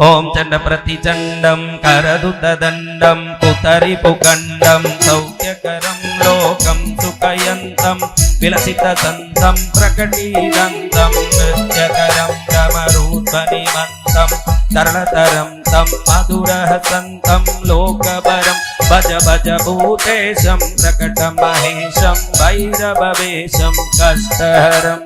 ओम चंड प्रतिचंडम करदुतदंडम कुतरिपुकंडम सौख्यकरम लोकम सुखयंतम विलसितसंतं प्रकटीदंतं नृत्यकरं डमरुध्वनिमन्तं तरलतरं तं मधुरहसन्तं लोकवरं भज भज भूतेशं प्रकटमहेशं भैरववेशं कष्टहरम्।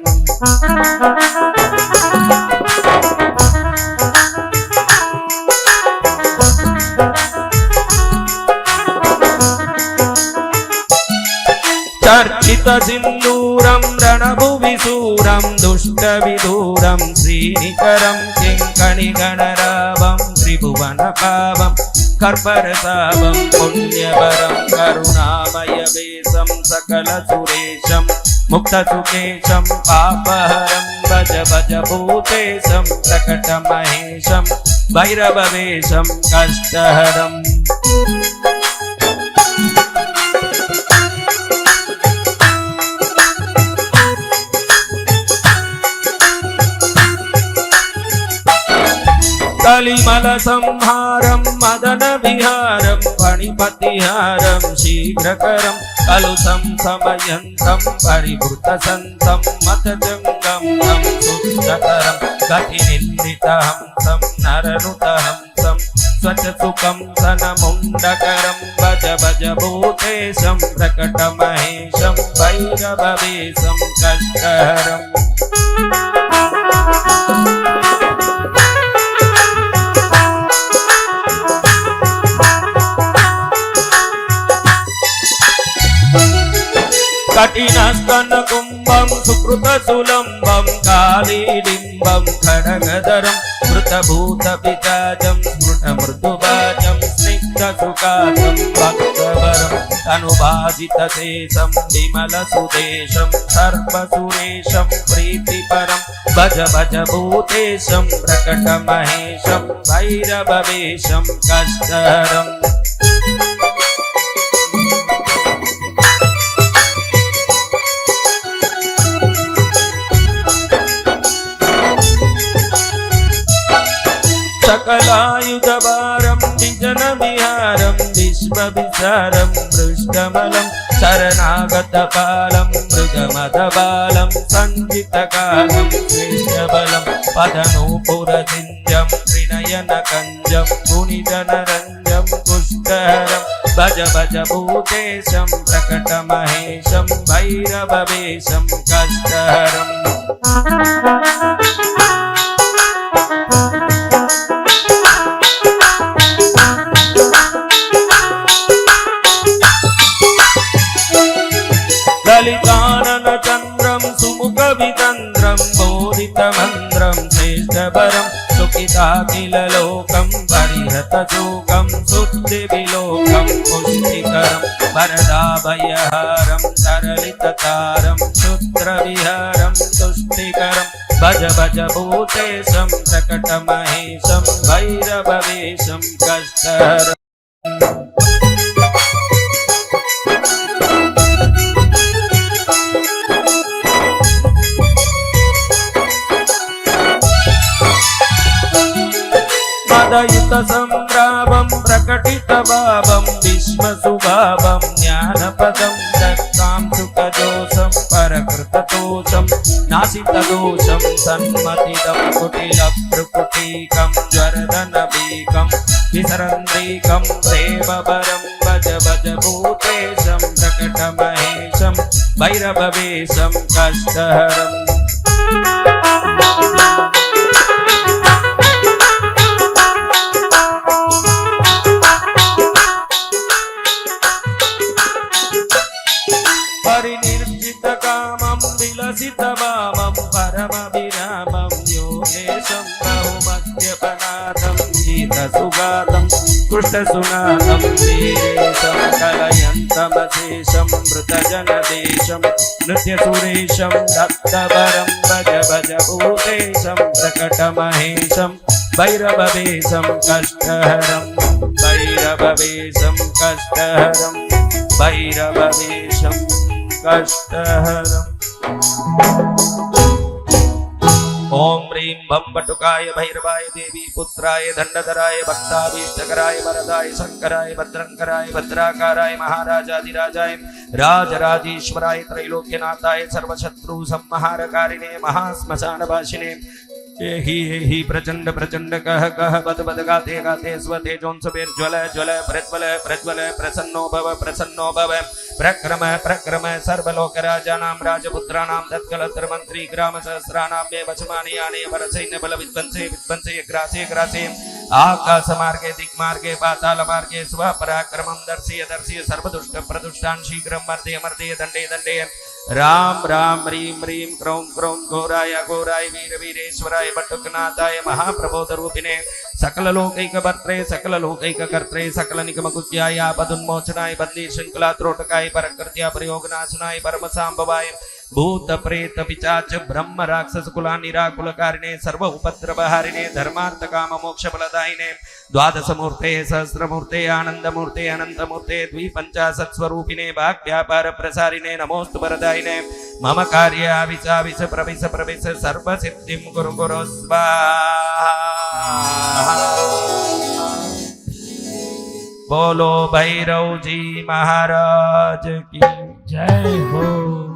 चर्चित सिंदूरं रणभुविशूरं दुष्टविदूरं श्रीनिकरं किङ्कणिगणरावं त्रिभुवनपावं कर्परसावं पुण्यवरं करुणामयवेशं सकलसुरेशं मुक्तसुकेशं पापहरं भज भज भूतेशं प्रकटमहेशं भैरववेशं कष्टहरम्। कलिमल संहारं मदन विहारं फणिपतिहारं शीघ्रकरं कलुषं समयन्तं परिवृतसन्तं मतजङ्गं तं सुष्ठकरं गतिनिन्दितहंसं नरनुतहंसं स्वच्छसुखं सनमुण्डकरं भज भज भूतेशं प्रकटमहेशं भैरववेशं कष्टहरम्। कठिनस्तनकुम्भं सुकृतसुलम्बं कालीडिम्बं खड्गधरं स्मृतभूतपिशाचं स्मृतमृदुवाचं स्निग्धसुखाचं भक्तवरं तनुभासितशेषं विमलसुदेशं सर्वसुरेशं प्रीतिपरं भज भज भूतेशं प्रकटमहेशं भैरववेशं कष्टहरम्। सकलायुधभारं विजनविहारं विश्वविचारं मृष्टमलं शरणागतपालं मृगमदबालं सञ्जितकालं श्रेष्ठबलं पदनूपुरसिञ्जं त्रिनयनकञ्जं मुनिजनरञ्जं पुष्टहरं भज भज भूतेशं प्रकटमहेशं भैरववेशं कष्टहरम्। ललिताननचन्द्रं सुमुखवितन्द्रं बोधितमन्त्रं श्रेष्ठवरं सुखिताखिललोकं परिहतशोकं शुद्धिविलोकं पुष्टिकरं वरदाभयहारं तरलिततारं क्षुद्रविहारं तुष्टिकरं भज भज भूतेशं प्रकटमहेशं भैरववेशं कष्टहरम्। मदयुत संग्रामं प्रकटितभावं विश्वसुभावं ज्ञानपदं दत्तां सुखदोषं परकृतदोषं नासितदोषं सन्मतिदं कुटिलभ्रुकुटीकं ज्वरदनबीकं विसरन्तीकं देववरं भज भज भूतेशं प्रकटमहेशं भैरववेशं कष्टहरम्। परिनिर्जितकामं विलसितवामं परमविरामं योगेशं बहुमद्यपनाथं गीतसुगातं कृष्णसुनाथं वीरेशं कलयन्तमशेषं मृतजनदेशं नृत्यसुरेशं दत्तवरं भज भज भूतेशं प्रकटमहेशं भैरववेशं कष्टहरं भैरववेशं कष्टहरं भैरववेशं कष्टहरम्। ओम ह्रीं भं बटुकाय भैरवाय देवी पुत्राय दंडधराय भक्ताभीष्टकराय वरदाय शंकराय भद्रंकराय भद्राकाराय महाराजाधिराजाय राजराजेश्वराय त्रैलोक्यनाथाय सर्वशत्रु संहारकारिणे महाश्मशानवासिने ही प्रचंड प्रचंड कह कह बद बद गाते गाते स्वते जोंसबेर ज्वल ज्वल प्रज्वल प्रज्वल प्रसन्नो भव प्रक्रम प्रक्रम सर्वलोकराजानां राजपुत्राणां तत्कलत्र मंत्री ग्राम सहस्राणां मे वशमानि यानि वरसैन्य बल विध्वंसे विध्वंसे ग्रासे ग्रासे आकाश मार्गे दिक्मार्गे पाताल मार्गे स्वपराक्रमं दर्शय दर्शय सर्वदुष्ट प्रदुष्टान् शीघ्रं मर्दय मर्दय दण्डे दण्डे राम राम ह्रीं ह्रीं क्रों क्रों घोराय घोराय वीर वीरेश्वराय बटुकनाथाय महाप्रबोध रूपिणे सकल लोकैक भर्त्रे सकल लोकैक कर्त्रे सकल निगम कुत्याय आपदुन्मोचनाय बंदी श्रृंखला त्रोटकाय परकृत्या प्रयोगनाशनाय परम सांभवाय भूत प्रेत पिचाच ब्रह्म राक्षस कुला निराकुलकारिणे सर्व उपद्रवहारिणे धर्मार्थ काम मोक्ष फलदायिने द्वादश मूर्ते सहस्रमूर्ते आनंदमूर्ते अनंतमूर्ते द्विपंचाशत् स्वरूपिणे भाग व्यापार प्रसारिणे नमोस्तु वरदायिने मम कार्य आविष प्रविश प्रविश सर्व सिद्धिं कुरु कुरु स्वाहा। बोलो भैरव जी महाराज की जय हो।